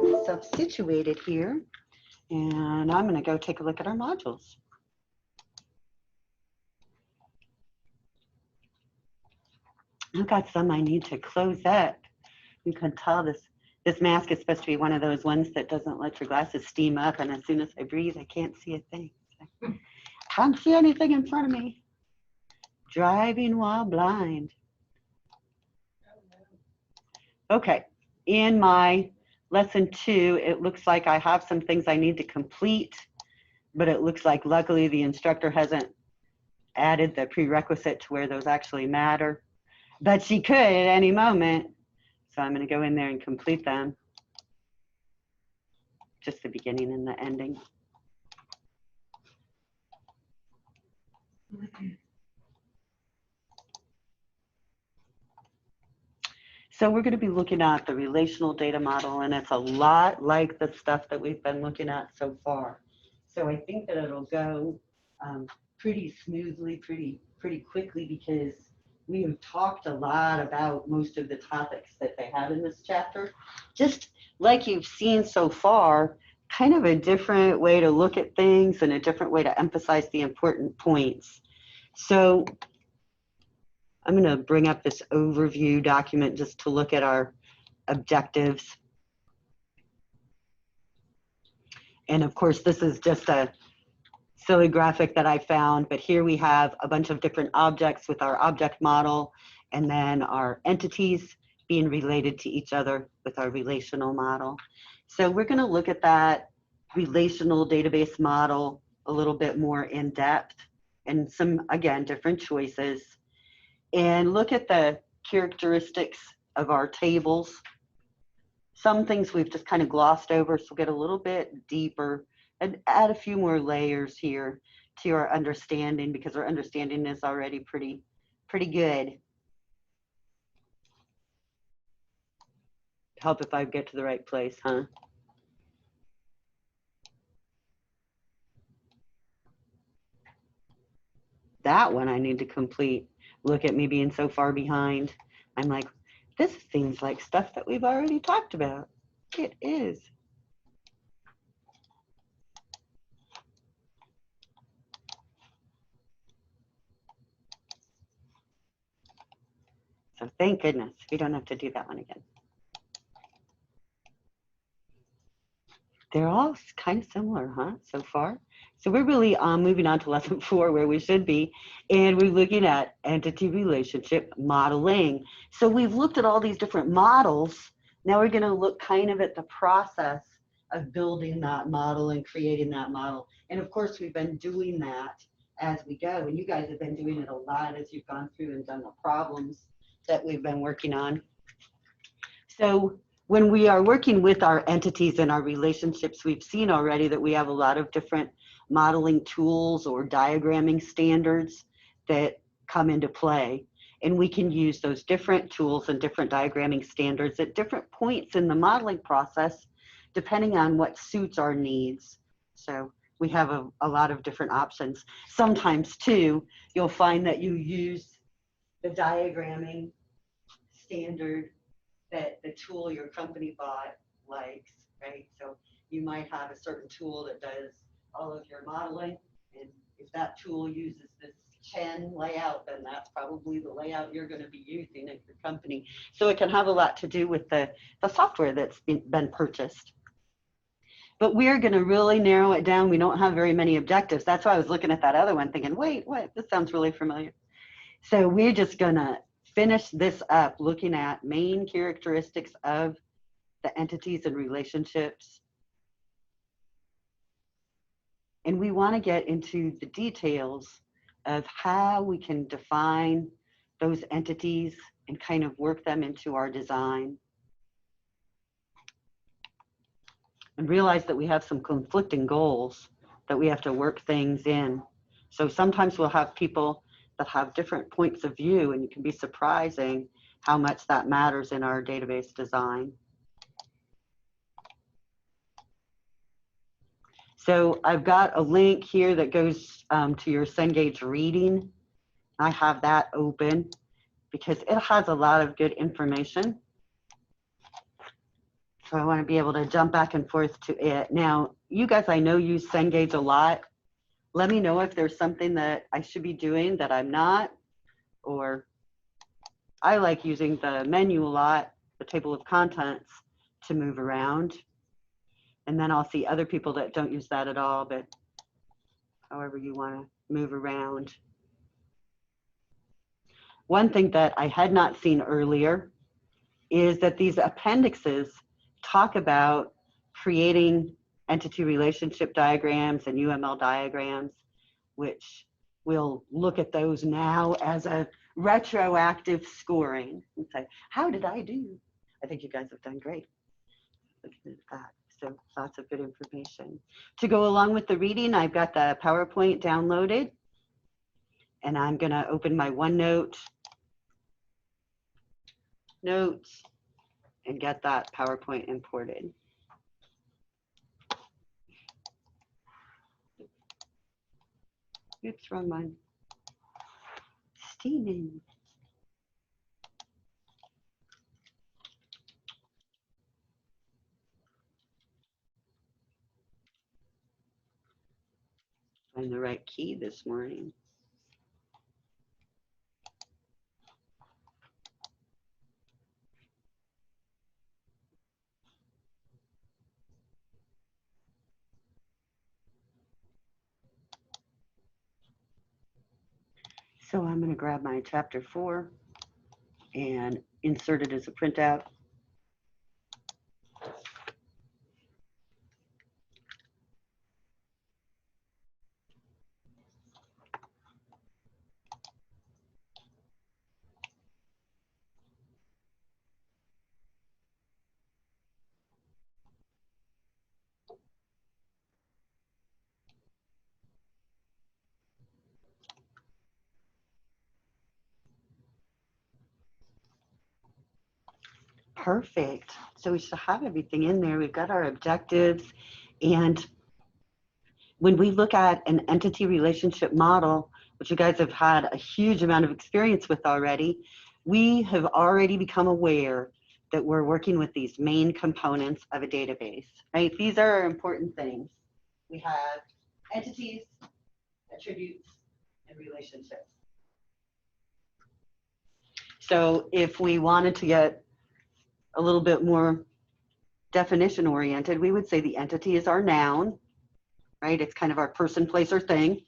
myself situated here, and I'm going to go take a look at our modules. I've got some I need to close up. You can tell this mask is supposed to be one of those ones that doesn't let your glasses steam up, and as soon as I breathe, I can't see a thing. So, can't see anything in front of me. Driving while blind. Okay, in my lesson 2, it looks like I have some things I need to complete, but it looks like luckily the instructor hasn't added the prerequisite to where those actually matter, but she could at any moment. So I'm going to go in there and complete them. Just the beginning and the ending. So we're going to be looking at the relational data model, and it's a lot like the stuff that we've been looking at so far. So I think that it'll go pretty smoothly, pretty quickly, because we have talked a lot about most of the topics that they have in this chapter. Just like you've seen so far, kind of a different way to look at things and a different way to emphasize the important points. So I'm going to bring up this overview document just to look at our objectives. And of course, this is just a silly graphic that I found, but here we have a bunch of different objects with our object model, and then our entities being related to each other with our relational model. So we're going to look at that relational database model a little bit more in depth, and some, again, different choices, and look at the characteristics of our tables. Some things we've just kind of glossed over, so we'll get a little bit deeper and add a few more layers here to our understanding, because our understanding is already pretty good. Help if I get to the right place, huh? That one I need to complete. Look at me being so far behind. I'm like, this seems like stuff that we've already talked about. It is. So thank goodness we don't have to do that one again. They're all kind of similar, huh, so far? So we're really moving on to lesson 4, where we should be, and we're looking at entity relationship modeling. So we've looked at all these different models. Now we're going to look kind of at the process of building that model and creating that model. And of course, we've been doing that as we go, and you guys have been doing it a lot as you've gone through and done the problems that we've been working on. So when we are working with our entities and our relationships, we've seen already that we have a lot of different modeling tools or diagramming standards that come into play. And we can use those different tools and different diagramming standards at different points in the modeling process, depending on what suits our needs. So we have a lot of different options. Sometimes too, you'll find that you use the diagramming standard that the tool your company bought likes, right? So you might have a certain tool that does all of your modeling, and if that tool uses this Chen layout, then that's probably the layout you're going to be using at your company. So it can have a lot to do with the software that's been purchased. But we're going to really narrow it down. We don't have very many objectives. That's why I was looking at that other one thinking, wait, what? This sounds really familiar. So we're just going to finish this up looking at main characteristics of the entities and relationships. And we want to get into the details of how we can define those entities and kind of work them into our design. And realize that we have some conflicting goals that we have to work things in. So sometimes we'll have people that have different points of view, and it can be surprising how much that matters in our database design. So I've got a link here that goes to your Cengage reading. I have that open because it has a lot of good information. So I want to be able to jump back and forth to it. Now, you guys, I know use Cengage a lot. Let me know if there's something that I should be doing that I'm not, or I like using the menu a lot, the table of contents, to move around. And then I'll see other people that don't use that at all, but however you want to move around. One thing that I had not seen earlier is that these appendixes talk about creating entity relationship diagrams and UML diagrams, which we'll look at those now as a retroactive scoring and say, how did I do? I think you guys have done great looking at that. So lots of good information. To go along with the reading, I've got the PowerPoint downloaded, and I'm going to open my OneNote notes and get that PowerPoint imported. Oops, wrong one. Steaming. Find the right key this morning. So I'm going to grab my chapter 4 and insert it as a printout. Perfect. So we should have everything in there. We've got our objectives. And when we look at an entity relationship model, which you guys have had a huge amount of experience with already, we have already become aware that we're working with these main components of a database, right? These are our important things. We have entities, attributes, and relationships. So if we wanted to get a little bit more definition oriented, we would say the entity is our noun, right? It's kind of our person, place, or thing.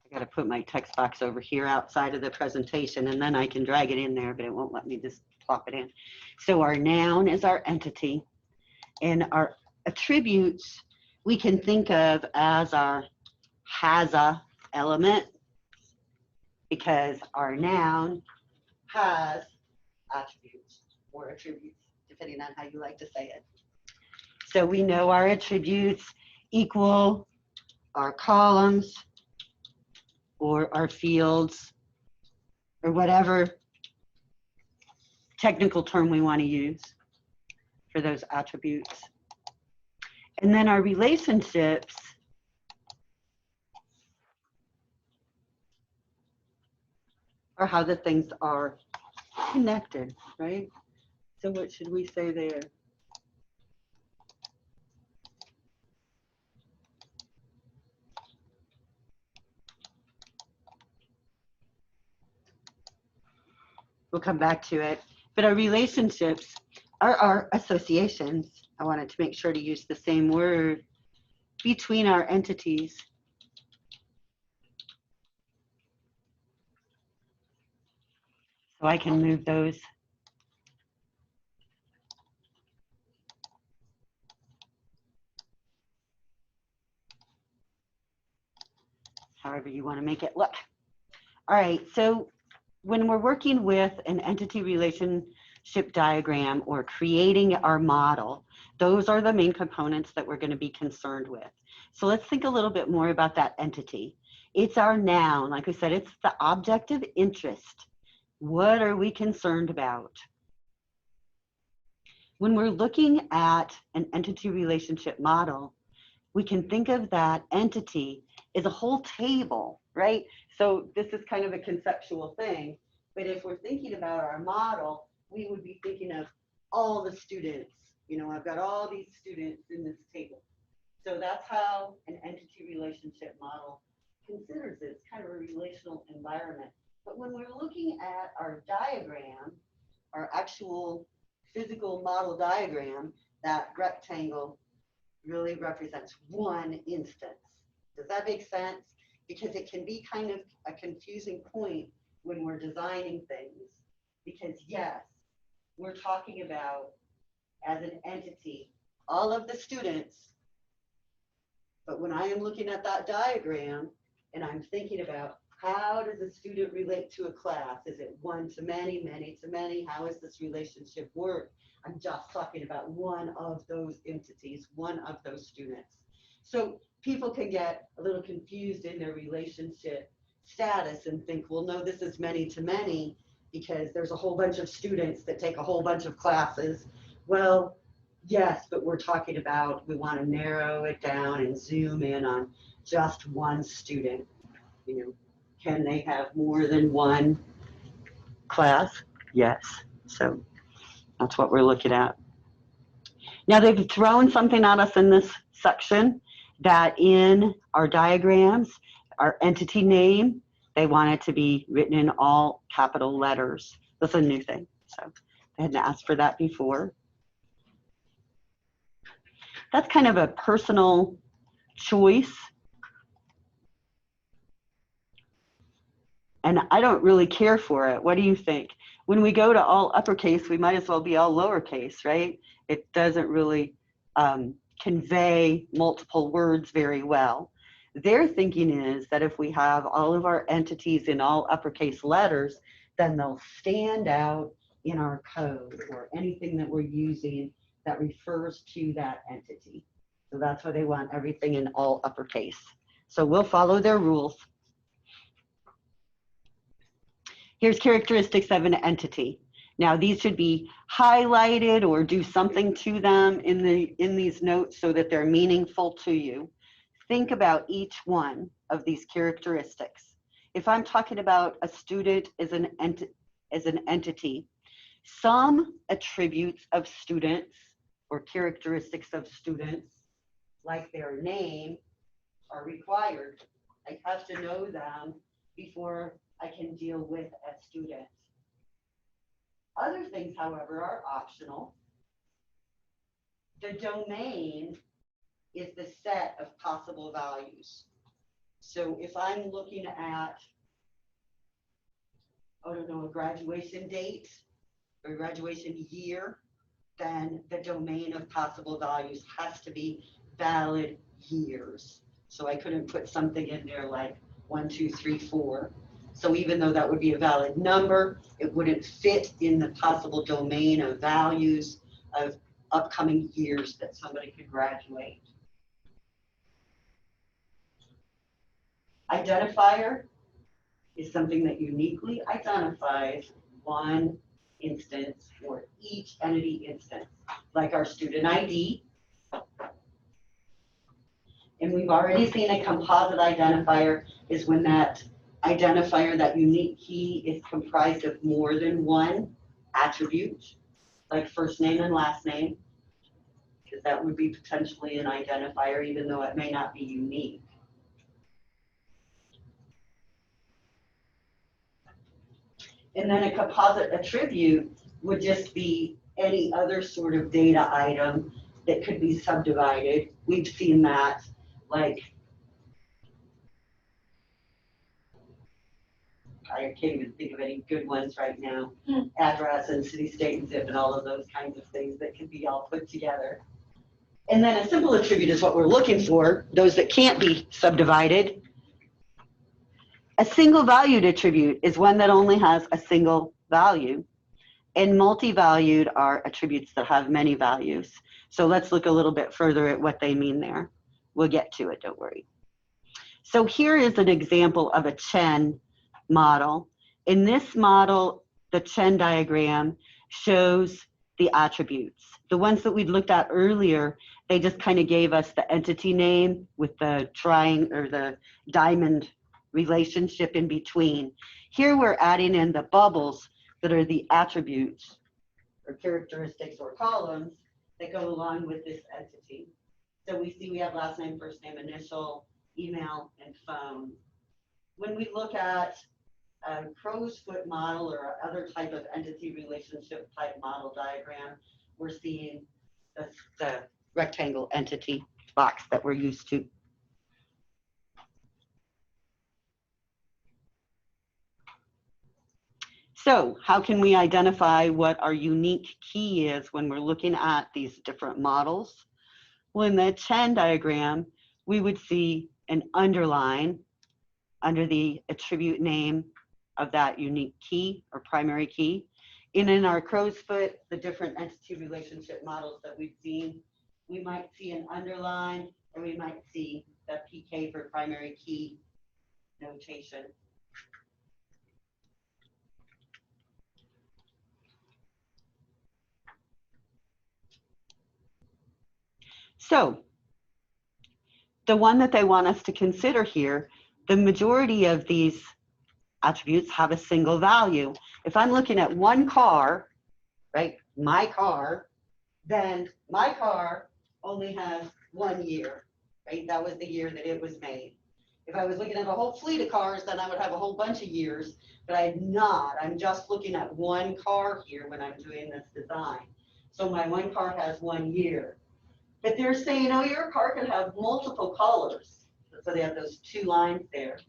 I got to put my text box over here outside of the presentation, and then I can drag it in there, but it won't let me just plop it in. So our noun is our entity, and our attributes we can think of as our has-a element, because our noun has attributes or attributes, depending on how you like to say it. So we know our attributes equal our columns or our fields or whatever technical term we want to use for those attributes. And then our relationships are how the things are connected, right? So what should we say there? We'll come back to it. But our relationships are our associations. I wanted to make sure to use the same word between our entities. So I can move those. However you want to make it look. All right, so when we're working with an entity relationship diagram or creating our model, those are the main components that we're going to be concerned with. So let's think a little bit more about that entity. It's our noun. Like I said, it's the object of interest. What are we concerned about? When we're looking at an entity relationship model, we can think of that entity as a whole table, right? So this is kind of a conceptual thing, but if we're thinking about our model, we would be thinking of all the students. You know, I've got all these students in this table. So that's how an entity relationship model considers it. It's kind of a relational environment. But when we're looking at our diagram, our actual physical model diagram, that rectangle really represents one instance. Does that make sense? Because it can be kind of a confusing point when we're designing things. Because yes, we're talking about, as an entity, all of the students. But when I am looking at that diagram and I'm thinking about how does a student relate to a class? Is it one to many, many to many? How does this relationship work? I'm just talking about one of those entities, one of those students. So people can get a little confused in their relationship status and think, well, no, this is many to many because there's a whole bunch of students that take a whole bunch of classes. Well, yes, but we're talking about, we want to narrow it down and zoom in on just one student. You know, can they have more than one class? Yes. So that's what we're looking at. Now they've thrown something at us in this section that in our diagrams, our entity name, they want it to be written in all capital letters. That's a new thing. So they hadn't asked for that before. That's kind of a personal choice. And I don't really care for it. What do you think? When we go to all uppercase, we might as well be all lowercase, right? It doesn't really convey multiple words very well. Their thinking is that if we have all of our entities in all uppercase letters, then they'll stand out in our code or anything that we're using that refers to that entity. So that's why they want everything in all uppercase. So we'll follow their rules. Here's characteristics of an entity. Now these should be highlighted or do something to them in these notes so that they're meaningful to you. Think about each one of these characteristics. If I'm talking about a student as an entity, some attributes of students or characteristics of students, like their name, are required. I have to know them before I can deal with a student. Other things, however, are optional. The domain is the set of possible values. So if I'm looking at, I don't know, a graduation date or graduation year, then the domain of possible values has to be valid years. So I couldn't put something in there like 1, 2, 3, 4. So even though that would be a valid number, it wouldn't fit in the possible domain of values of upcoming years that somebody could graduate. Identifier is something that uniquely identifies one instance or each entity instance, like our student ID. And we've already seen a composite identifier is when that identifier, that unique key, is comprised of more than one attribute, like first name and last name, because that would be potentially an identifier, even though it may not be unique. And then a composite attribute would just be any other sort of data item that could be subdivided. We've seen that, like, I can't even think of any good ones right now. Address and city, state, and zip and all of those kinds of things that can be all put together. And then a simple attribute is what we're looking for, those that can't be subdivided. A single valued attribute is one that only has a single value. And multi-valued are attributes that have many values. So let's look a little bit further at what they mean there. We'll get to it, don't worry. So here is an example of a Chen model. In this model, the Chen diagram shows the attributes. The ones that we looked at earlier, they just kind of gave us the entity name with the triangle or the diamond relationship in between. Here we're adding in the bubbles that are the attributes or characteristics or columns that go along with this entity. So we see we have last name, first name, initial, email, and phone. When we look at a crow's foot model or other type of entity relationship type model diagram, we're seeing the rectangle entity box that we're used to. So how can we identify what our unique key is when we're looking at these different models? Well, in the Chen diagram, we would see an underline under the attribute name of that unique key or primary key. And in our crow's foot, the different entity relationship models that we've seen, we might see an underline, or we might see the PK for primary key notation. So the one that they want us to consider here, the majority of these attributes have a single value. If I'm looking at one car, right, my car, then my car only has 1 year, right? That was the year that it was made. If I was looking at a whole fleet of cars, then I would have a whole bunch of years, but I'm not. I'm just looking at one car here when I'm doing this design. So my one car has 1 year. But they're saying, oh, your car could have multiple colors. So they have those 2 lines there.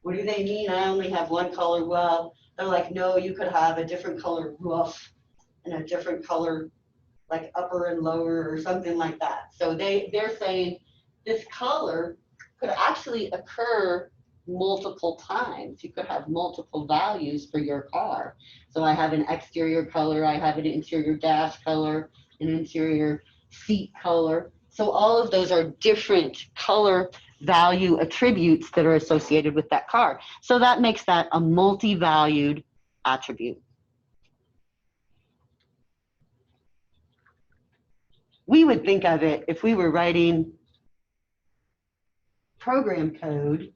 What do they mean? I only have one color. Well, they're like, no, you could have a different color roof and a different color, like upper and lower or something like that. So they're saying this color could actually occur multiple times. You could have multiple values for your car. So I have an exterior color, I have an interior dash color, an interior seat color. So all of those are different color value attributes that are associated with that car. So that makes that a multi-valued attribute. We would think of it, if we were writing program code,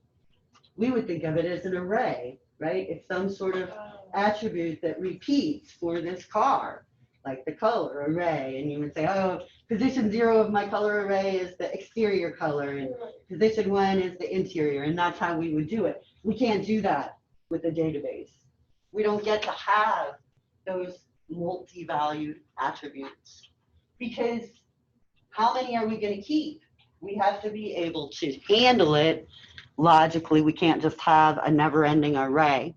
we would think of it as an array, right? It's some sort of attribute that repeats for this car, like the color array. And you would say, oh, position 0 of my color array is the exterior color, and position 1 is the interior, and that's how we would do it. We can't do that with a database. We don't get to have those multi-valued attributes, because how many are we going to keep? We have to be able to handle it logically. We can't just have a never-ending array.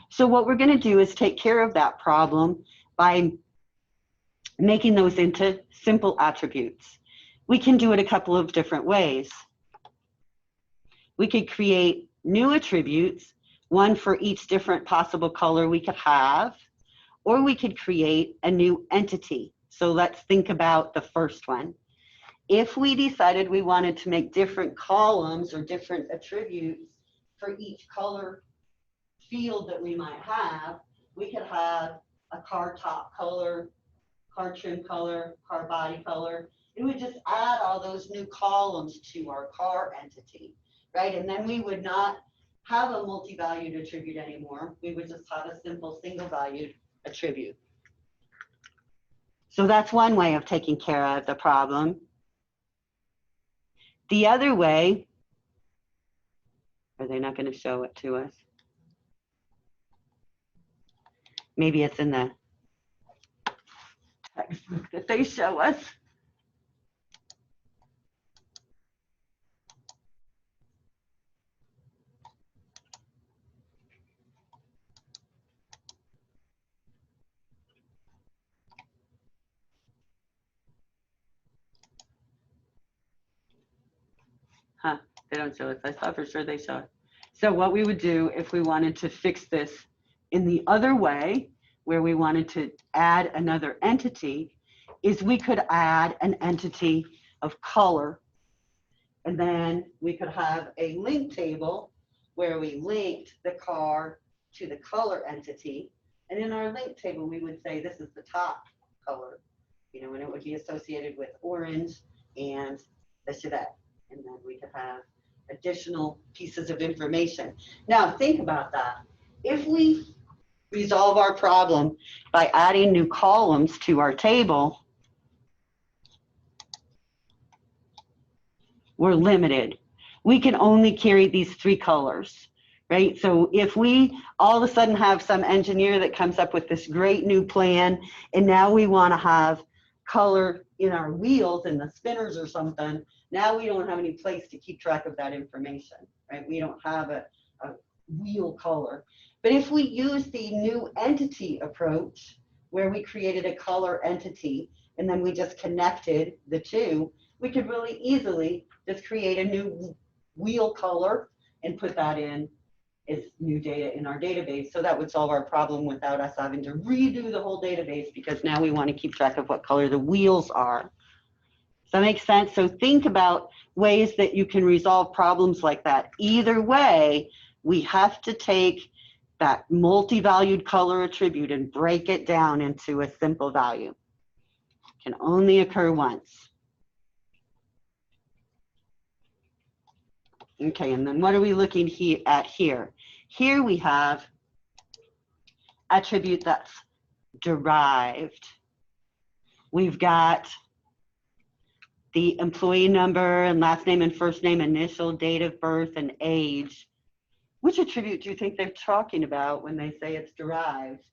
So what we're going to do is take care of that problem by making those into simple attributes. We can do it a couple of different ways. We could create new attributes, one for each different possible color we could have, or we could create a new entity. So let's think about the first one. If we decided we wanted to make different columns or different attributes for each color field that we might have, we could have a car top color, car trim color, car body color. It would just add all those new columns to our car entity, right? And then we would not have a multi-valued attribute anymore. We would just have a simple single-valued attribute. So that's one way of taking care of the problem. The other way, are they not going to show it to us? Maybe it's in the textbook that they show us. Huh, they don't show us. I thought for sure they show it. So what we would do if we wanted to fix this in the other way, where we wanted to add another entity, is we could add an entity of color. And then we could have a link table where we linked the car to the color entity. And in our link table, we would say this is the top color, you know, and it would be associated with orange and the Chevette. And then we could have additional pieces of information. Now think about that. If we resolve our problem by adding new columns to our table, we're limited. We can only carry these 3 colors, right? So if we all of a sudden have some engineer that comes up with this great new plan, and now we want to have color in our wheels and the spinners or something, now we don't have any place to keep track of that information, right? We don't have a wheel color. But if we use the new entity approach, where we created a color entity and then we just connected the two, we could really easily just create a new wheel color and put that in as new data in our database. So that would solve our problem without us having to redo the whole database, because now we want to keep track of what color the wheels are. Does that make sense? So think about ways that you can resolve problems like that. Either way, we have to take that multi-valued color attribute and break it down into a simple value. It can only occur once. Okay, and then what are we looking at here? Here we have attribute that's derived. We've got the employee number and last name and first name, initial, date of birth, and age. Which attribute do you think they're talking about when they say it's derived?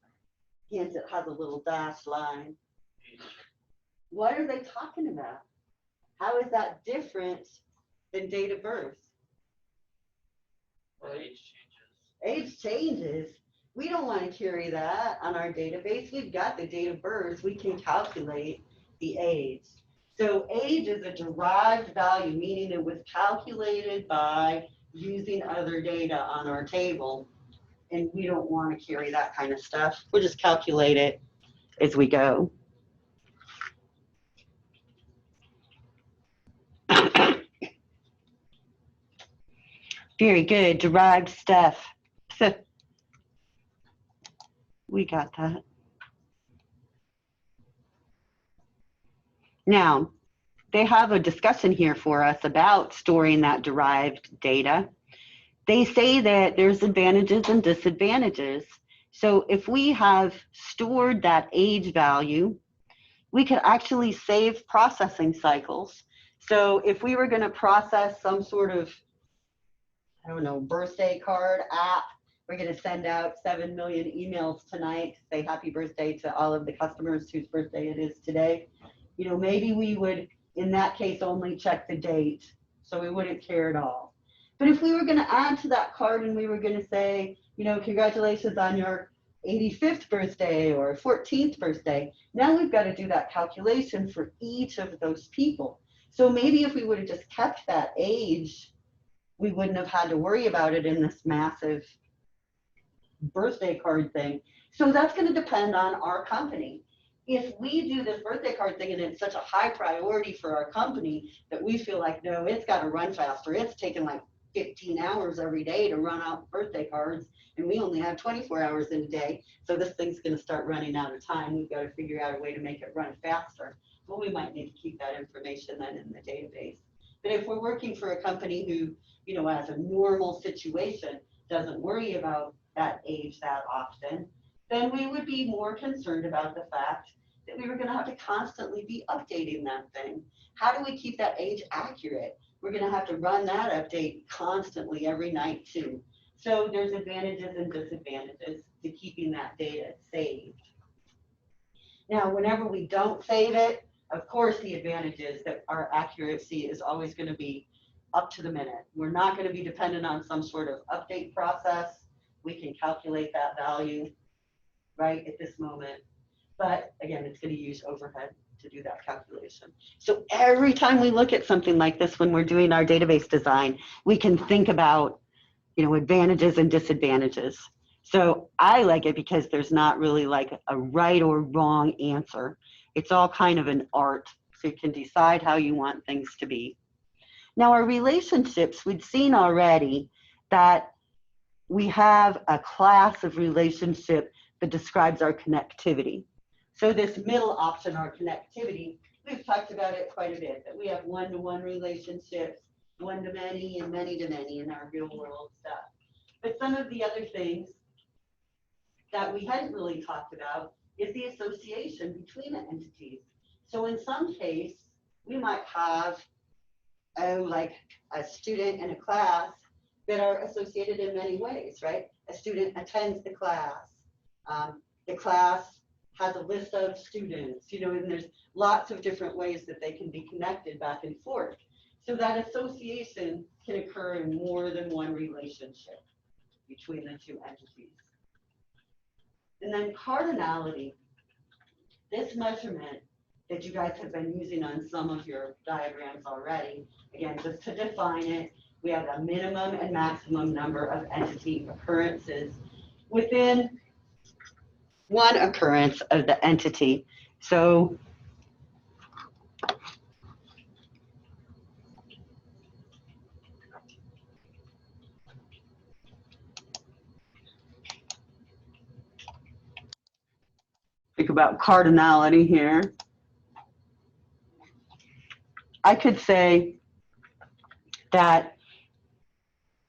Hence, it has a little dashed line. What are they talking about? How is that different than date of birth? Age changes. Age changes. We don't want to carry that on our database. We've got the date of birth. We can calculate the age. So age is a derived value, meaning it was calculated by using other data on our table. And we don't want to carry that kind of stuff. We'll just calculate it as we go. Very good, derived stuff. We got that. Now, they have a discussion here for us about storing that derived data. They say that there's advantages and disadvantages. So if we have stored that age value, we could actually save processing cycles. So if we were going to process some sort of, I don't know, birthday card app, we're going to send out 7 million emails tonight to say happy birthday to all of the customers whose birthday it is today. You know, maybe we would, in that case, only check the date, so we wouldn't care at all. But if we were going to add to that card and we were going to say, you know, congratulations on your 85th birthday or 14th birthday, now we've got to do that calculation for each of those people. So maybe if we would have just kept that age, we wouldn't have had to worry about it in this massive birthday card thing. So that's going to depend on our company. If we do this birthday card thing and it's such a high priority for our company that we feel like, no, it's got to run faster. It's taking like 15 hours every day to run out birthday cards, and we only have 24 hours in a day. So this thing's going to start running out of time. We've got to figure out a way to make it run faster. Well, we might need to keep that information then in the database. But if we're working for a company who, you know, as a normal situation, doesn't worry about that age that often, then we would be more concerned about the fact that we were going to have to constantly be updating that thing. How do we keep that age accurate? We're going to have to run that update constantly every night too. So there's advantages and disadvantages to keeping that data saved. Now, whenever we don't save it, of course, the advantage is that our accuracy is always going to be up to the minute. We're not going to be dependent on some sort of update process. We can calculate that value right at this moment. But again, it's going to use overhead to do that calculation. So every time we look at something like this, when we're doing our database design, we can think about, you know, advantages and disadvantages. So I like it because there's not really like a right or wrong answer. It's all kind of an art. So you can decide how you want things to be. Now our relationships, we've seen already that we have a class of relationship that describes our connectivity. So this middle option, our connectivity, we've talked about it quite a bit, that we have one-to-one relationships, one-to-many and many-to-many in our real-world stuff. But some of the other things that we hadn't really talked about is the association between the entities. So in some case, we might have, like a student and a class that are associated in many ways, right? A student attends the class. The class has a list of students, and there's lots of different ways that they can be connected back and forth. So that association can occur in more than one relationship between the two entities. And then cardinality, this measurement that you guys have been using on some of your diagrams already. Again, just to define it, we have a minimum and maximum number of entity occurrences within one occurrence of the entity. So think about cardinality here. I could say that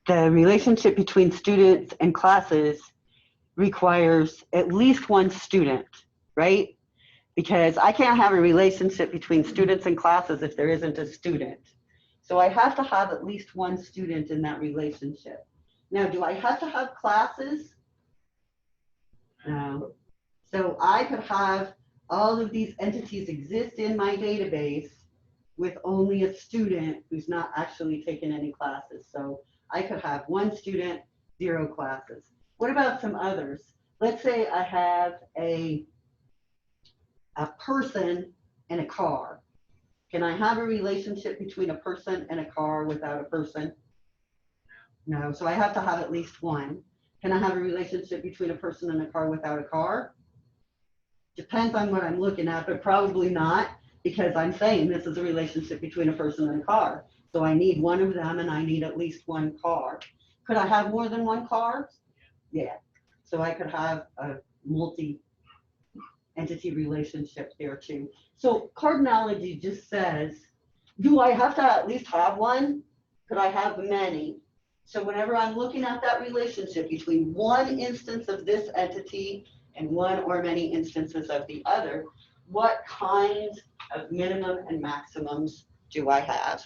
the relationship between students and classes requires at least one student, right? Because I can't have a relationship between students and classes if there isn't a student. So I have to have at least one student in that relationship. Now, do I have to have classes? No. So I could have all of these entities exist in my database with only a student who's not actually taken any classes. So I could have one student, 0 classes. What about some others? Let's say I have a person and a car. Can I have a relationship between a person and a car without a person? No, so I have to have at least one. Can I have a relationship between a person and a car without a car? Depends on what I'm looking at, but probably not, because I'm saying this is a relationship between a person and a car. So I need one of them and I need at least one car. Could I have more than one car? Yeah. So I could have a multi-entity relationship there too. So cardinality just says, do I have to at least have one? Could I have many? So whenever I'm looking at that relationship between one instance of this entity and one or many instances of the other, what kinds of minimum and maximums do I have?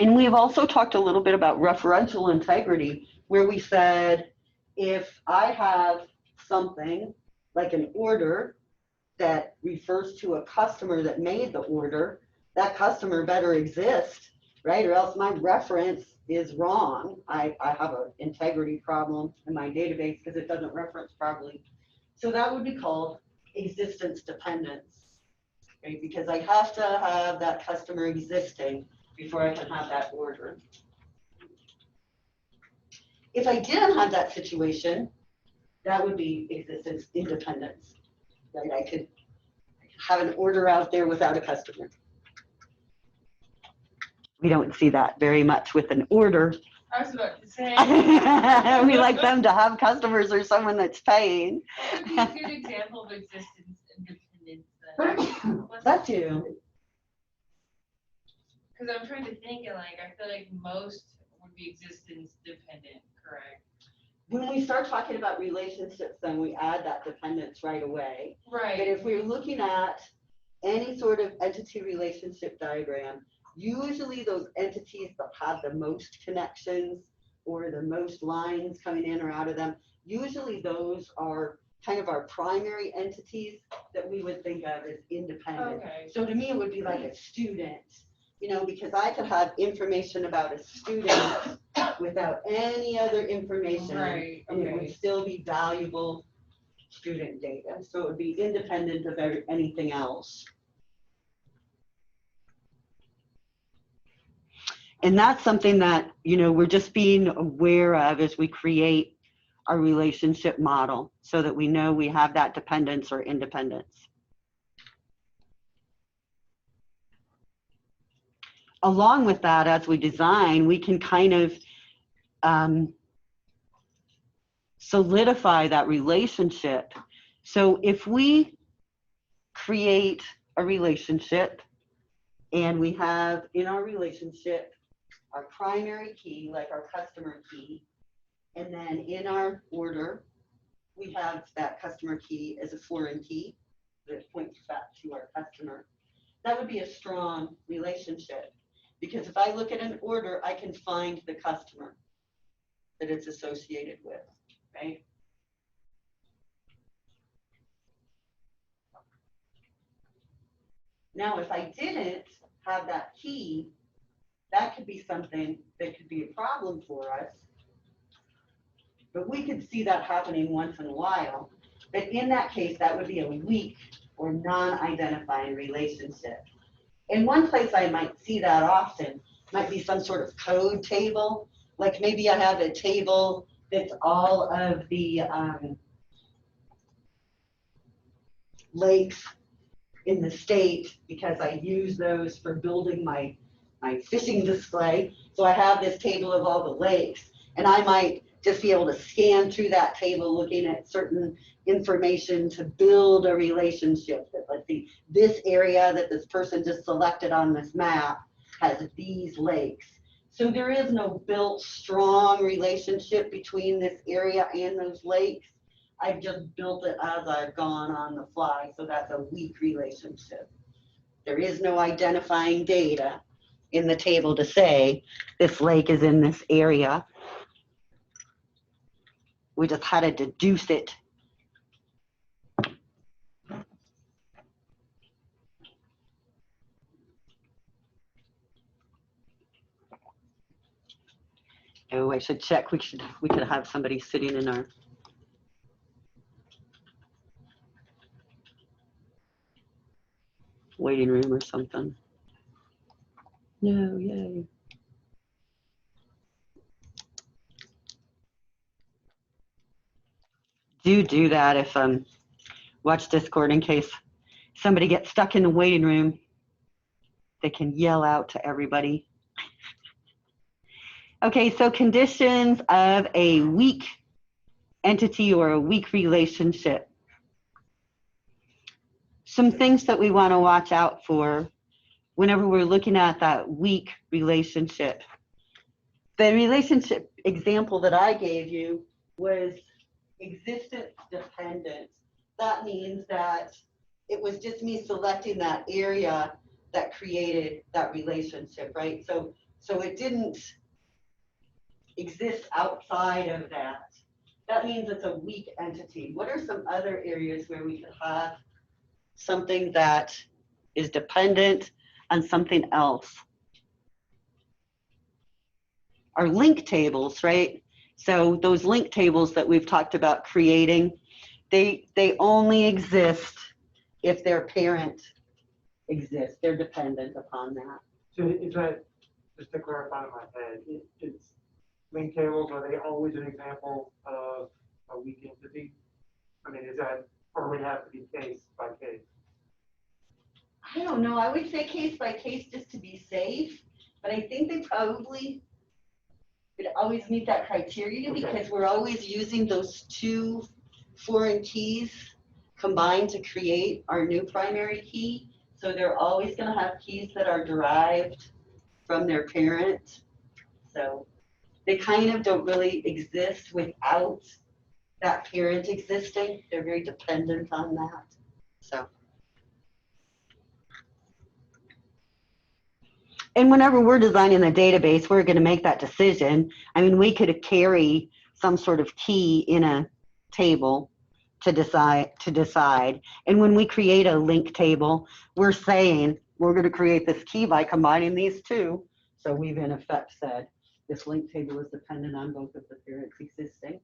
And we've also talked a little bit about referential integrity, where we said, if I have something like an order that refers to a customer that made the order, that customer better exist, right? Or else my reference is wrong. I have an integrity problem in my database because it doesn't reference properly. So that would be called existence dependence, right? Because I have to have that customer existing before I can have that order. If I didn't have that situation, that would be existence independence, right? I could have an order out there without a customer. We don't see that very much with an order. I was about to say. We like them to have customers or someone that's paying. What would be a good example of existence independence then? That too. Because I'm trying to think, and like, I feel like most would be existence dependent, correct? When we start talking about relationships, then we add that dependence right away. Right. But if we're looking at any sort of entity relationship diagram, usually those entities that have the most connections or the most lines coming in or out of them, usually those are kind of our primary entities that we would think of as independent. Okay. So to me, it would be like a student, because I could have information about a student without any other information, Right. and it would still be valuable student data. So it would be independent of anything else. And that's something that, we're just being aware of as we create our relationship model so that we know we have that dependence or independence. Along with that, as we design, we can kind of solidify that relationship. So if we create a relationship and we have in our relationship our primary key, like our customer key, and then in our order, we have that customer key as a foreign key that points back to our customer. That would be a strong relationship, because if I look at an order, I can find the customer that it's associated with, right? Now, if I didn't have that key, that could be something that could be a problem for us. But we could see that happening once in a while. But in that case, that would be a weak or non-identifying relationship. In one place I might see that often might be some sort of code table. Like maybe I have a table that's all of the lakes in the state, because I use those for building my fishing display. So I have this table of all the lakes, and I might just be able to scan through that table looking at certain information to build a relationship. That, let's see, this area that this person just selected on this map has these lakes. So there is no built strong relationship between this area and those lakes. I've just built it as I've gone on the fly, so that's a weak relationship. There is no identifying data in the table to say this lake is in this area. We just had to deduce it. Oh, I should check. We could have somebody sitting in our waiting room or something. No, yay. Do that if watch Discord in case somebody gets stuck in the waiting room. They can yell out to everybody. Okay, so conditions of a weak entity or a weak relationship. Some things that we want to watch out for whenever we're looking at that weak relationship. The relationship example that I gave you was existence dependent. That means that it was just me selecting that area that created that relationship, right? So it didn't exist outside of that. That means it's a weak entity. What are some other areas where we could have something that is dependent on something else? Our link tables, right? So those link tables that we've talked about creating, they only exist if their parent exists. They're dependent upon that. So is that, just to clarify in my head, it's link tables, are they always an example of a weak entity? I mean, is that, or would it have to be case by case? I don't know. I would say case by case just to be safe, but I think they probably would always meet that criteria, Okay. because we're always using those two foreign keys combined to create our new primary key. So they're always going to have keys that are derived from their parent. So they kind of don't really exist without that parent existing. They're very dependent on that. So. And whenever we're designing the database, we're going to make that decision. I mean, we could carry some sort of key in a table to decide. And when we create a link table, we're saying we're going to create this key by combining these two. So we've in effect said this link table is dependent on both of the parents existing.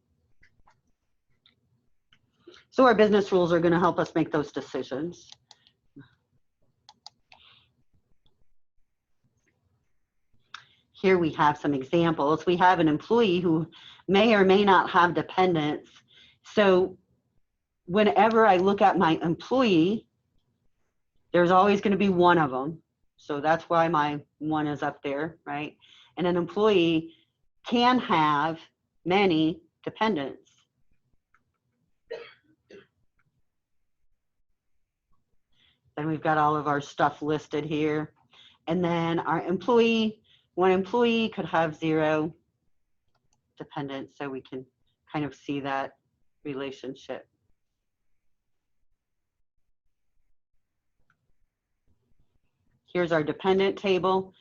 So our business rules are going to help us make those decisions. Here we have some examples. We have an employee who may or may not have dependents. So whenever I look at my employee, there's always going to be one of them. So that's why my one is up there, right? And an employee can have many dependents. Then we've got all of our stuff listed here. And then our employee, one employee could have 0 dependents, so we can kind of see that relationship. Here's our dependent table.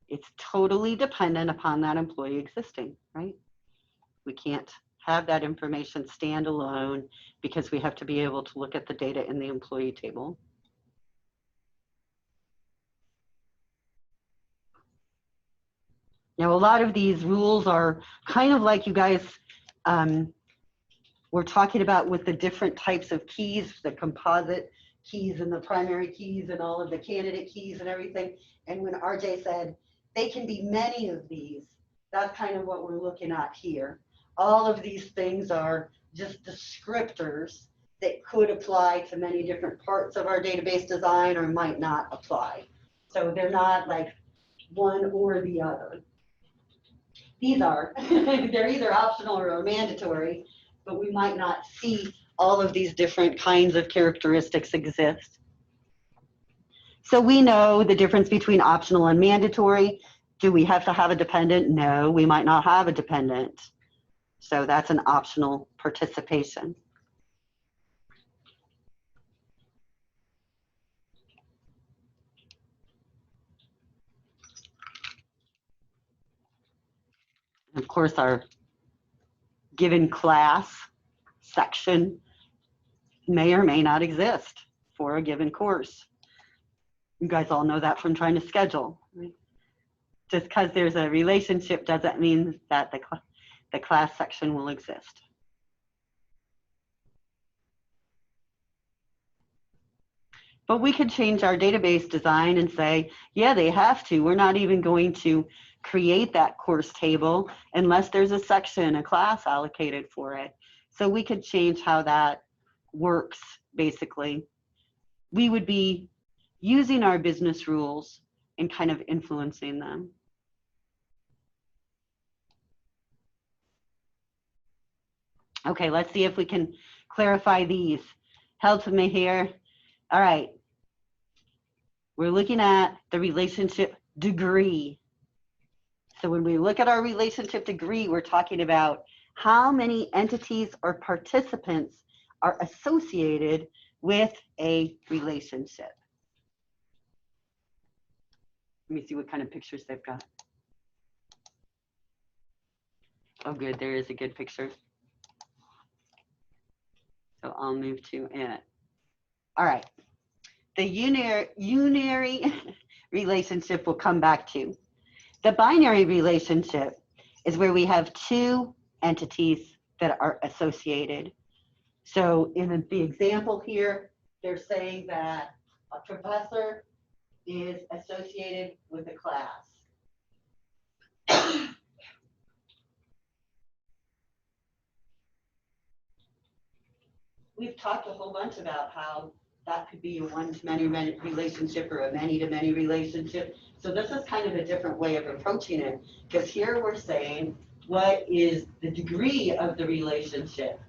It's totally dependent upon that employee existing, right? We can't have that information stand alone because we have to be able to look at the data in the employee table. Now, a lot of these rules are kind of like you guys were talking about with the different types of keys, the composite keys and the primary keys and all of the candidate keys and everything. And when RJ said they can be many of these, that's kind of what we're looking at here. All of these things are just descriptors that could apply to many different parts of our database design or might not apply. So they're not like one or the other. These are, they're either optional or mandatory, but we might not see all of these different kinds of characteristics exist. So we know the difference between optional and mandatory. Do we have to have a dependent? No, we might not have a dependent. So that's an optional participation. Of course, our given class section may or may not exist for a given course. You guys all know that from trying to schedule. Right? Just because there's a relationship doesn't mean that the class section will exist. But we could change our database design and say, yeah, they have to. We're not even going to create that course table unless there's a section, a class allocated for it. So we could change how that works, basically. We would be using our business rules and kind of influencing them. Okay, let's see if we can clarify these. Help me here. All right. We're looking at the relationship degree. So when we look at our relationship degree, we're talking about how many entities or participants are associated with a relationship. Let me see what kind of pictures they've got. Oh, good, there is a good picture. So I'll move to it. All right. The unary relationship we'll come back to. The binary relationship is where we have 2 entities that are associated. So in the example here, they're saying that a professor is associated with a class. We've talked a whole bunch about how that could be a one-to-many relationship or a many-to-many relationship. So this is kind of a different way of approaching it, because here we're saying, what is the degree of the relationship?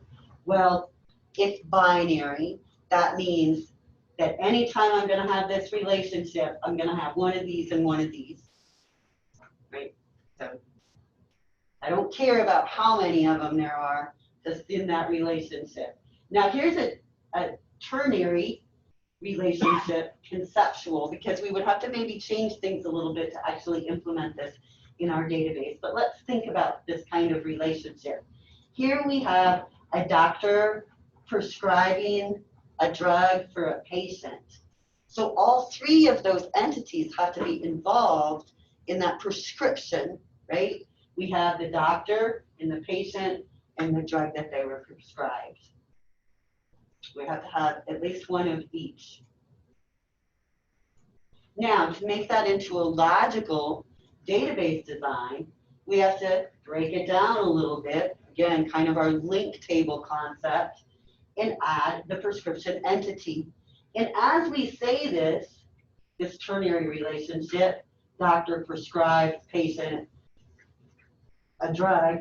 Well, it's binary. That means that anytime I'm going to have this relationship, I'm going to have one of these and one of these, right? So I don't care about how many of them there are just in that relationship. Now here's a ternary relationship conceptual, because we would have to maybe change things a little bit to actually implement this in our database. But let's think about this kind of relationship. Here we have a doctor prescribing a drug for a patient. So all 3 of those entities have to be involved in that prescription, right? We have the doctor and the patient and the drug that they were prescribed. We have to have at least one of each. Now, to make that into a logical database design, we have to break it down a little bit. Again, kind of our link table concept, and add the prescription entity. And as we say this ternary relationship, doctor prescribed, patient a drug,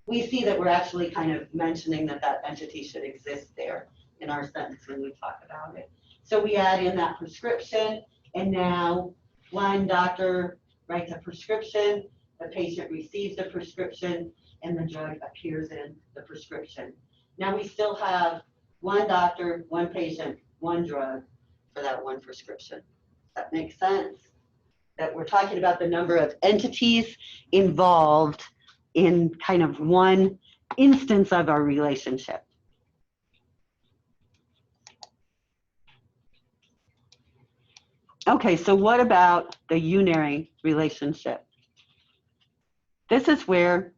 we see that we're actually kind of mentioning that that entity should exist there in our sentence when we talk about it. So we add in that prescription, and now one doctor writes a prescription, the patient receives the prescription, and the drug appears in the prescription. Now we still have one doctor, one patient, one drug for that one prescription. Does that make sense? That we're talking about the number of entities involved in kind of one instance of our relationship. Okay, so what about the unary relationship? This is where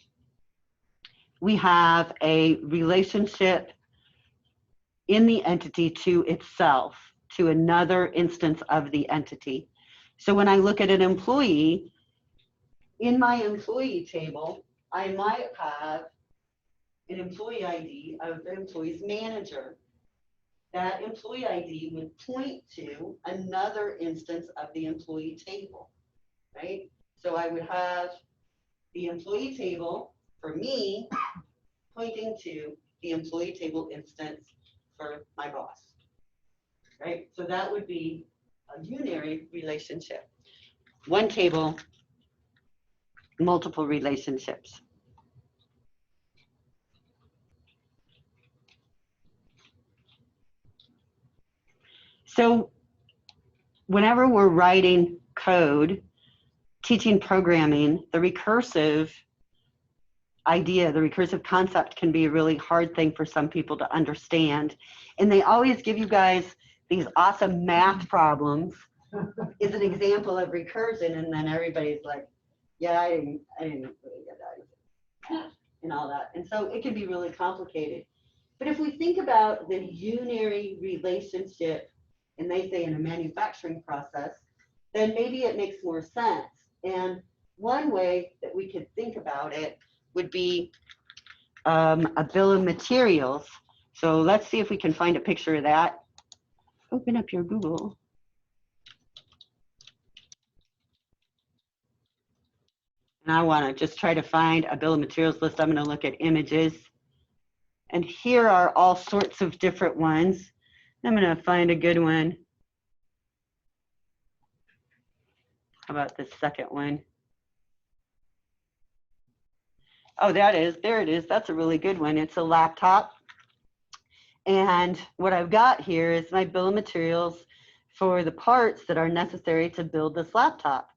we have a relationship in the entity to itself, to another instance of the entity. So when I look at an employee, in my employee table, I might have an employee ID of the employee's manager. That employee ID would point to another instance of the employee table, right? So I would have the employee table for me pointing to the employee table instance for my boss, right? So that would be a unary relationship. One table, multiple relationships. So whenever we're writing code, teaching programming, the recursive idea, the recursive concept can be a really hard thing for some people to understand. And they always give you guys these awesome math problems is an example of recursion, and then everybody's like, yeah, I didn't really get that, and all that. And so it can be really complicated. But if we think about the unary relationship, and they say in a manufacturing process, then maybe it makes more sense. And one way that we could think about it would be a bill of materials. So let's see if we can find a picture of that. Open up your Google. And I want to just try to find a bill of materials list. I'm going to look at images. And here are all sorts of different ones. I'm going to find a good one. How about this second one? Oh, there it is. That's a really good one. It's a laptop. And what I've got here is my bill of materials for the parts that are necessary to build this laptop,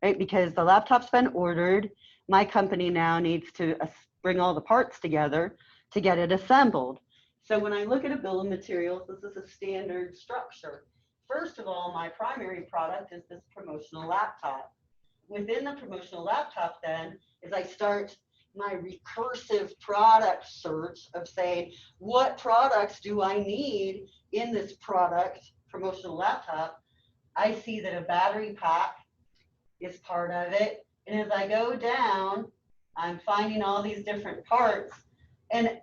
right? Because the laptop's been ordered. My company now needs to bring all the parts together to get it assembled. So when I look at a bill of materials, this is a standard structure. First of all, my primary product is this promotional laptop. Within the promotional laptop then, is I start my recursive product search of saying, what products do I need in this product promotional laptop? I see that a battery pack is part of it. And as I go down, I'm finding all these different parts. And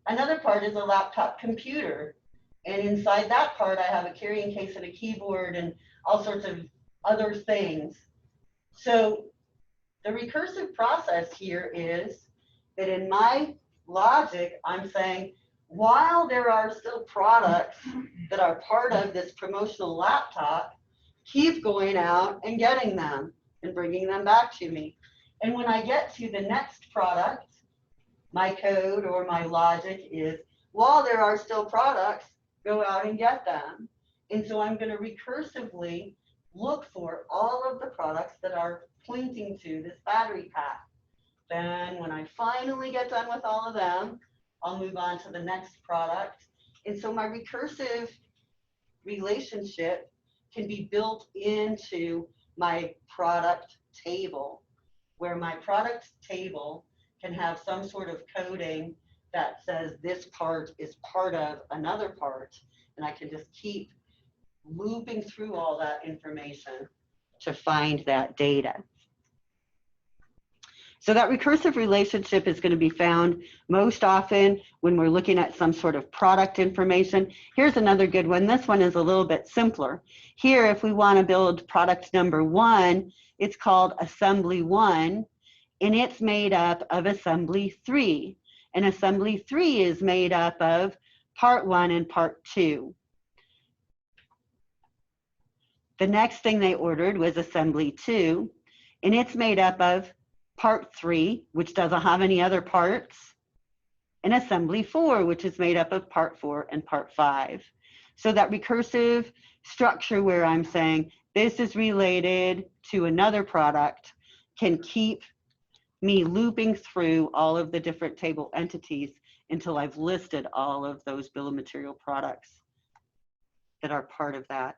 another part is a laptop computer. And inside that part, I have a carrying case and a keyboard and all sorts of other things. So the recursive process here is that in my logic, I'm saying, while there are still products that are part of this promotional laptop, keep going out and getting them and bringing them back to me. And when I get to the next product, my code or my logic is, while there are still products, go out and get them. And so I'm going to recursively look for all of the products that are pointing to this battery pack. Then when I finally get done with all of them, I'll move on to the next product. And so my recursive relationship can be built into my product table, where my product table can have some sort of coding that says this part is part of another part, and I can just keep looping through all that information to find that data. So that recursive relationship is going to be found most often when we're looking at some sort of product information. Here's another good one. This one is a little bit simpler. Here, if we want to build product number 1, it's called assembly 1. and it's made up of assembly 3. And assembly 3 is made up of part 1 and part 2. The next thing they ordered was assembly 2, and it's made up of part 3, which doesn't have any other parts, and assembly 4, which is made up of part 4 and part 5. So that recursive structure where I'm saying this is related to another product can keep me looping through all of the different table entities until I've listed all of those bill of material products that are part of that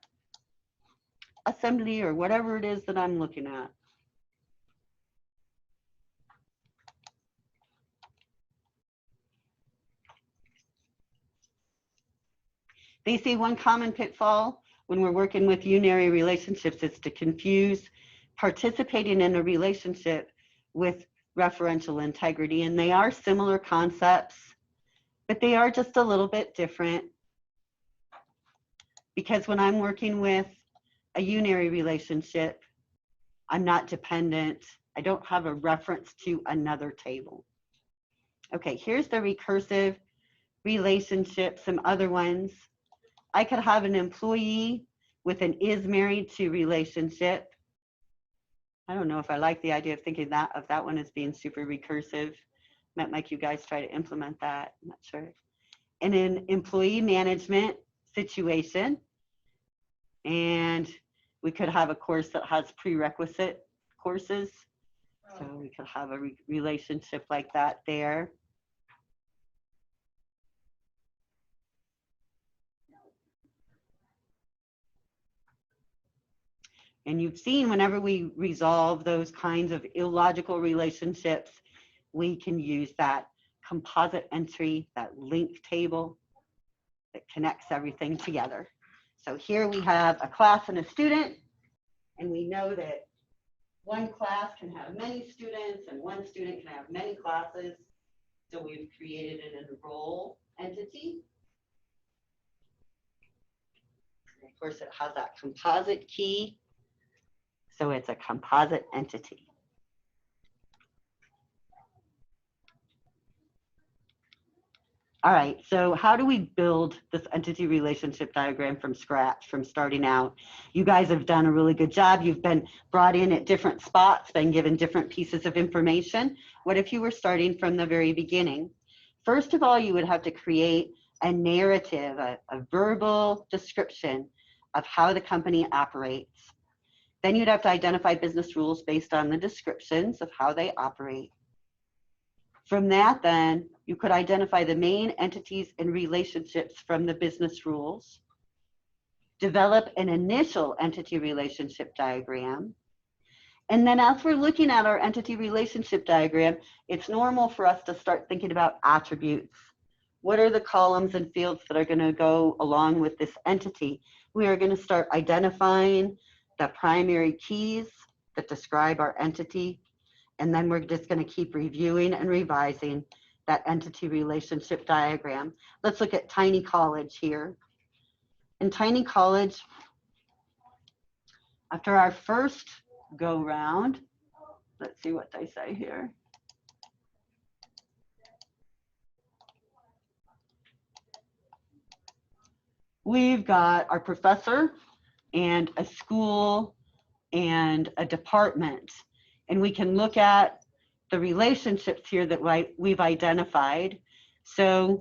assembly or whatever it is that I'm looking at. They say one common pitfall when we're working with unary relationships is to confuse participating in a relationship with referential integrity. And they are similar concepts, but they are just a little bit different. Because when I'm working with a unary relationship, I'm not dependent. I don't have a reference to another table. Okay, here's the recursive relationship, some other ones. I could have an employee with an is married to relationship. I don't know if I like the idea of thinking of that one as being super recursive. Might make you guys try to implement that, I'm not sure. And an employee management situation. And we could have a course that has prerequisite courses. So we could have a relationship like that there. And you've seen whenever we resolve those kinds of illogical relationships, we can use that composite entry, that link table that connects everything together. So here we have a class and a student, and we know that one class can have many students and one student can have many classes. So we've created an enroll entity. And of course, it has that composite key. So it's a composite entity. All right, so how do we build this entity relationship diagram from scratch, from starting out? You guys have done a really good job. You've been brought in at different spots, been given different pieces of information. What if you were starting from the very beginning? First of all, you would have to create a narrative, a verbal description of how the company operates. Then you'd have to identify business rules based on the descriptions of how they operate. From that, then, you could identify the main entities and relationships from the business rules, develop an initial entity relationship diagram, and then as we're looking at our entity relationship diagram, it's normal for us to start thinking about attributes. What are the columns and fields that are going to go along with this entity? We are going to start identifying the primary keys that describe our entity, and then we're just going to keep reviewing and revising that entity relationship diagram. Let's look at Tiny College here. In Tiny College, after our first go round, let's see what they say here. We've got our professor and a school and a department. And we can look at the relationships here that we've identified. So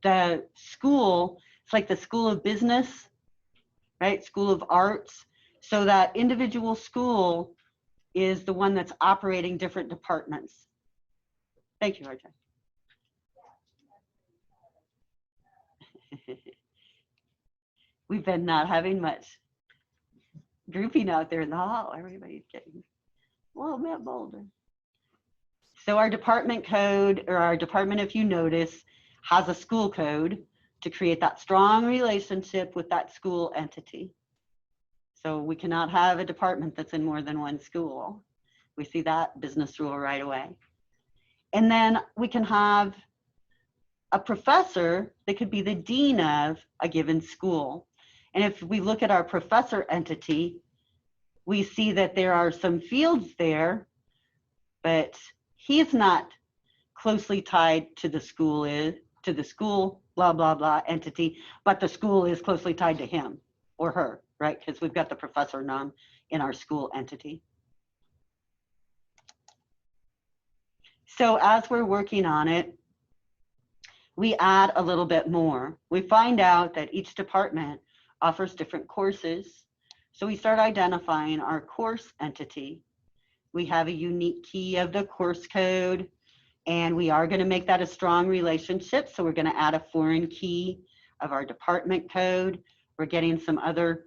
the school, it's like the School of Business, right? School of Arts. So that individual school is the one that's operating different departments. Thank you, RJ. We've been not having much grouping out there in the hall. Everybody's getting a little bit bolder. So our department code, or our department, if you notice, has a school code to create that strong relationship with that school entity. So we cannot have a department that's in more than one school. We see that business rule right away. And then we can have a professor that could be the dean of a given school. And if we look at our professor entity, we see that there are some fields there but he's not closely tied to the school blah, blah, blah entity, but the school is closely tied to him or her, right? Because we've got the professor nom in our school entity. So as we're working on it, we add a little bit more. We find out that each department offers different courses. So we start identifying our course entity. We have a unique key of the course code, and we are going to make that a strong relationship. So we're going to add a foreign key of our department code. We're getting some other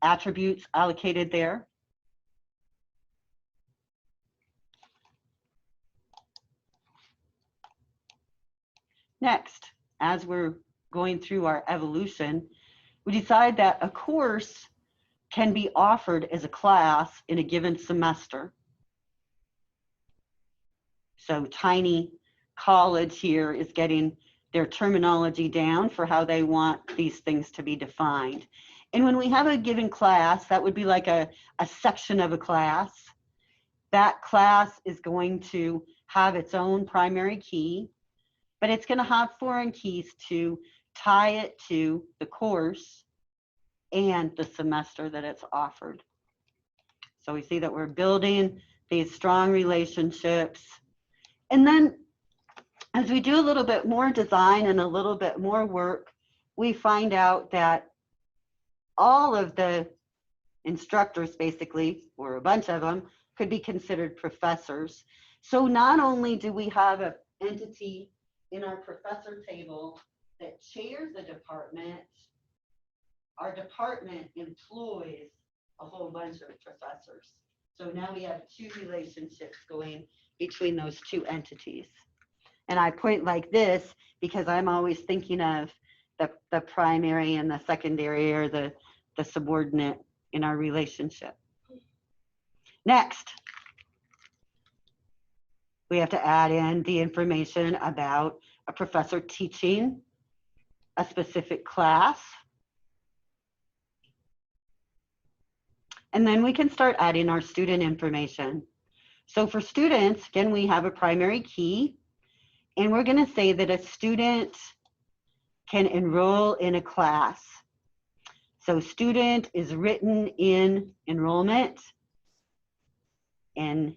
attributes allocated there. Next, as we're going through our evolution, we decide that a course can be offered as a class in a given semester. So Tiny College here is getting their terminology down for how they want these things to be defined. And when we have a given class, that would be like a section of a class. That class is going to have its own primary key, but it's going to have foreign keys to tie it to the course and the semester that it's offered. So we see that we're building these strong relationships. And then as we do a little bit more design and a little bit more work, we find out that all of the instructors basically, or a bunch of them, could be considered professors. So not only do we have an entity in our professor table that chairs the department, our department employs a whole bunch of professors. So now we have two relationships going between those two entities. And I point like this because I'm always thinking of the primary and the secondary, or the subordinate in our relationship. Next, we have to add in the information about a professor teaching a specific class. And then we can start adding our student information. So for students, again, we have a primary key, and we're going to say that a student can enroll in a class. So student is written in enrollment, and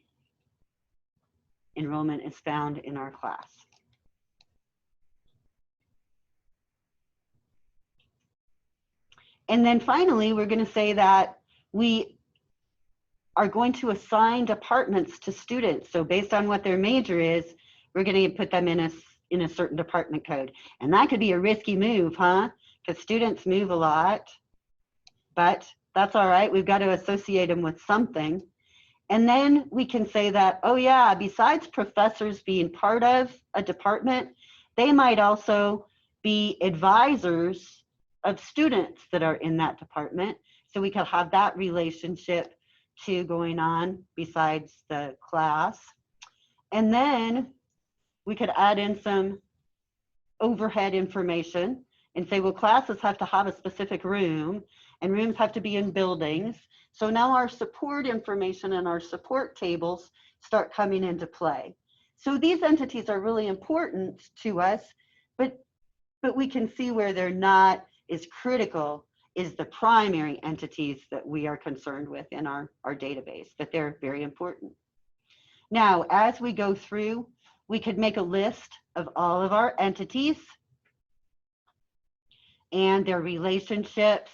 enrollment is found in our class. And then finally, we're going to say that we are going to assign departments to students. So based on what their major is, we're going to put them in a certain department code. And that could be a risky move, huh? Because students move a lot, but that's all right. We've got to associate them with something. And then we can say that, oh yeah, besides professors being part of a department, they might also be advisors of students that are in that department. So we could have that relationship too going on besides the class. And then we could add in some overhead information and say, well, classes have to have a specific room, and rooms have to be in buildings. So now our support information and our support tables start coming into play. So these entities are really important to us, but we can see where they're not as critical is the primary entities that we are concerned with in our database, but they're very important. Now, as we go through, we could make a list of all of our entities and their relationships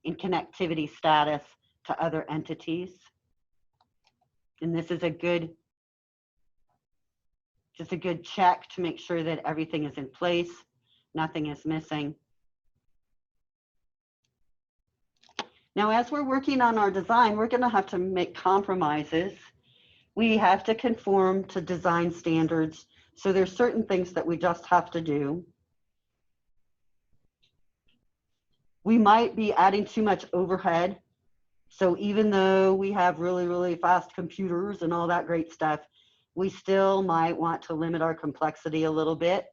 and connectivity status to other entities. And this is just a good check to make sure that everything is in place, nothing is missing. Now, as we're working on our design, we're going to have to make compromises. We have to conform to design standards. So there's certain things that we just have to do. We might be adding too much overhead. So even though we have really, really fast computers and all that great stuff, we still might want to limit our complexity a little bit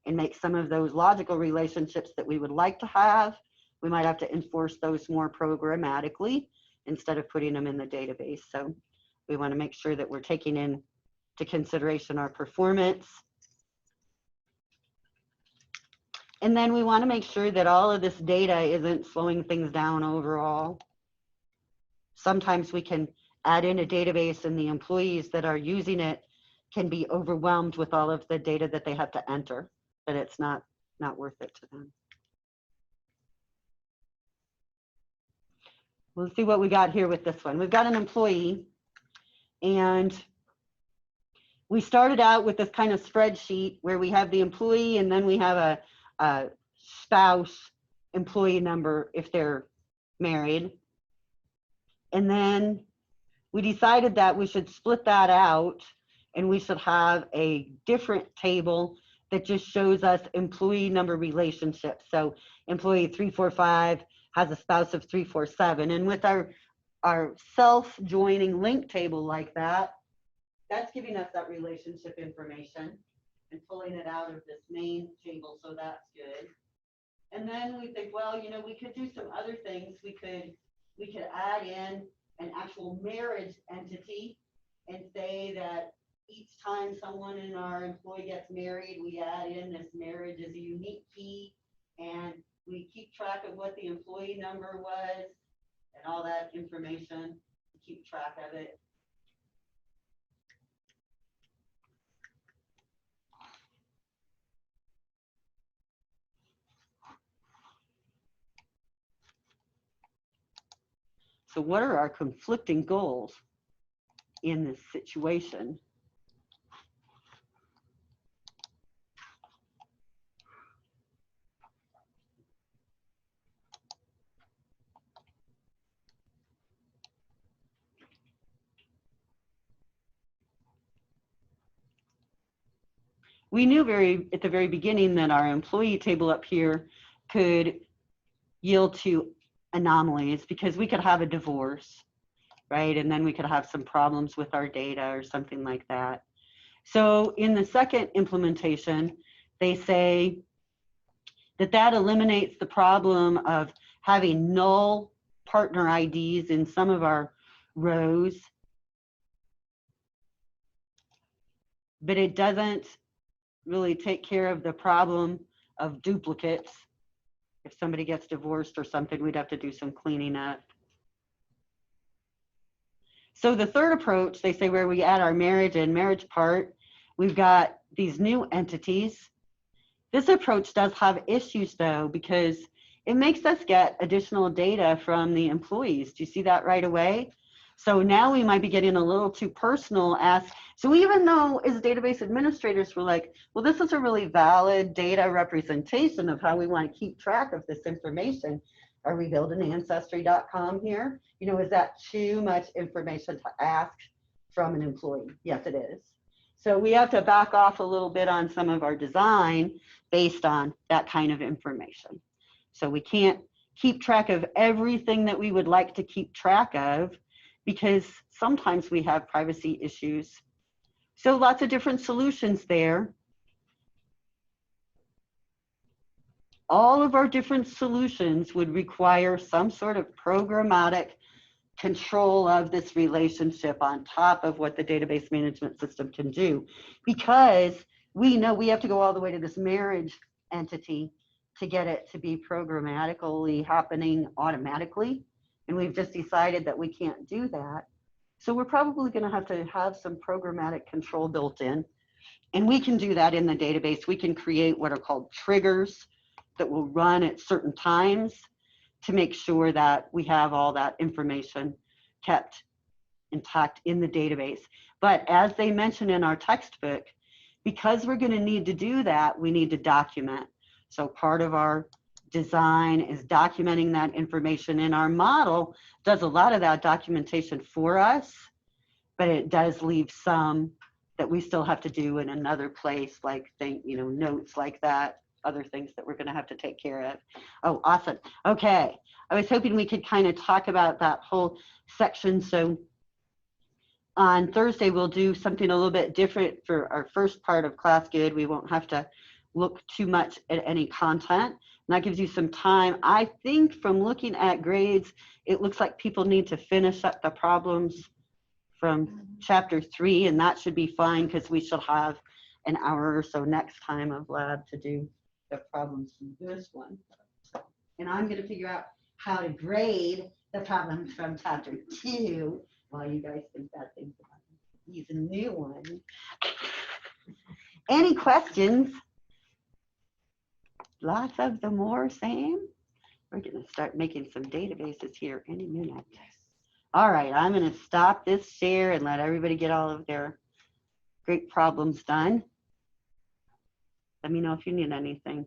and make some of those logical relationships that we would like to have. We might have to enforce those more programmatically instead of putting them in the database. So We want to make sure that we're taking into consideration our performance. And then we want to make sure that all of this data isn't slowing things down overall. Sometimes we can add in a database and the employees that are using it can be overwhelmed with all of the data that they have to enter, but it's not worth it to them. We'll see what we got here with this one. We've got an employee, and we started out with this kind of spreadsheet where we have the employee and then we have a spouse employee number if they're married. And then we decided that we should split that out and we should have a different table that just shows us employee number relationships. So employee 345 has a spouse of 347. And with our self-joining link table like that, that's giving us that relationship information and pulling it out of this main table, so that's good. And then we think, well, you know, we could do some other things. We could add in an actual marriage entity and say that each time someone in our employee gets married, we add in this marriage as a unique key, and we keep track of what the employee number was and all that information, keep track of it. So what are our conflicting goals in this situation? We knew at the very beginning that our employee table up here could yield to anomalies because we could have a divorce, right? And then we could have some problems with our data or something like that. So in the second implementation, they say that eliminates the problem of having null partner IDs in some of our rows, but it doesn't really take care of the problem of duplicates. If somebody gets divorced or something, we'd have to do some cleaning up. So the third approach, they say, where we add our marriage and marriage part, we've got these new entities. This approach does have issues though, because it makes us get additional data from the employees. Do you see that right away? So now we might be getting a little too personal. So even though as database administrators, we're like, well, this is a really valid data representation of how we want to keep track of this information. Are we building Ancestry.com here? You know, is that too much information to ask from an employee? Yes, it is. So we have to back off a little bit on some of our design based on that kind of information. So we can't keep track of everything that we would like to keep track of, because sometimes we have privacy issues. So lots of different solutions there. All of our different solutions would require some sort of programmatic control of this relationship on top of what the database management system can do, because we know we have to go all the way to this marriage entity to get it to be programmatically happening automatically. And we've just decided that we can't do that. So we're probably going to have some programmatic control built in. And we can do that in the database. We can create what are called triggers that will run at certain times to make sure that we have all that information kept intact in the database. But as they mention in our textbook, because we're going to need to do that, we need to document. So part of our design is documenting that information, and our model does a lot of that documentation for us, but it does leave some that we still have to do in another place, like notes like that, other things that we're going to have to take care of. Oh, awesome. Okay. I was hoping we could kind of talk about that whole section. So on Thursday, we'll do something a little bit different for our first part of Class Good. We won't have to look too much at any content. And that gives you some time. I think from looking at grades, it looks like people need to finish up the problems from chapter 3, and that should be fine because we shall have an hour or so next time of lab to do the problems from this one. And I'm going to figure out how to grade the problems from chapter 2 while you guys think bad things about me. He's a new one. Any questions? Lots of the more same. We're going to start making some databases here any minute. All right, I'm going to stop this share and let everybody get all of their great problems done. Let me know if you need anything.